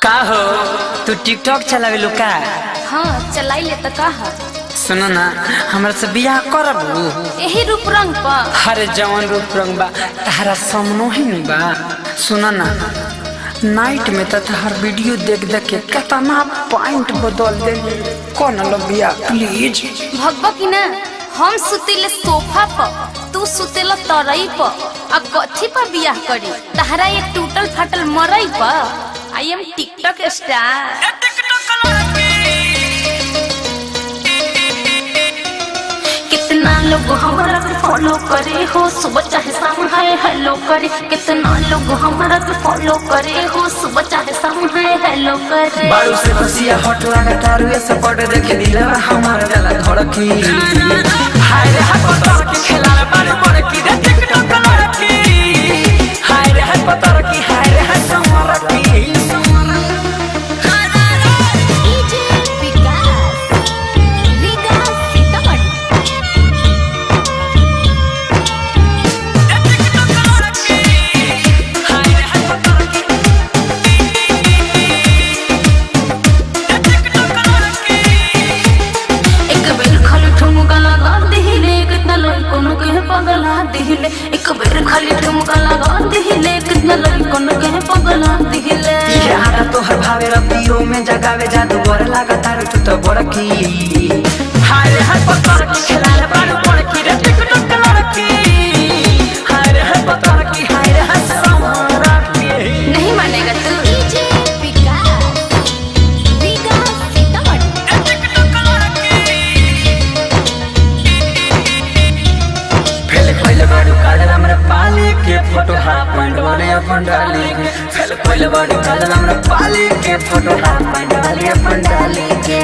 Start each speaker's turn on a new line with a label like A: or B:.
A: का हो तू टिकटॉक चलावे लो का?
B: हाँ चलाई ले तो का है।
A: सुनो ना हमरा से बियाह करबू?
B: यही रूप रंग पर
A: हरे जवान रूप रंग बा तारा सामनो ही नहीं बा। सुनो ना नाइट में तो हर वीडियो देख देख के कितना पॉइंट बदल दे। कौन लो बियाह प्लीज?
B: भगवा की ना हम सुतेले सोफा पर तू सुतेला तरई पर आ कथी पर बियाह करी तहरा ये टूटल फाटल मरई पर। I am TikTok star. कितना लोग हमारा फॉलो करे हो सुबह चाहे शाम है हेलो करे। कितना लोग हमारा फॉलो करे हो सुबह चाहे शाम है हेलो करे।
A: बारू से बसिया हट लगा तारू ऐसे पड़े देखे दिला हमारा जला धड़की। हाय रे हाय पतर की खेला बारू बड़ की रे टिकटॉक लड़की। हाय रे हाय पतर की हाय रे हाय समर की।
B: एक बेर खाली ठुमका लगा दिहिले कितना लड़कों के पगला दिहिले।
A: यार तो हर भावे रतियों में जगावे जादू बर लगा तारू तू तो बड़की। हाय रे हाय पतर की खेला बारू बड़की रे टिकटॉक लड़की। हाय रे हाय पतर की हाय रे हाय समर की।
B: नहीं मानेगा तू।
A: पाली के फोटो हाफ पैंट वाले अपन डाली के फेल कोइल बड़ी काला हमरा पाली के फोटो हाफ पैंट वाले अपन डाली के।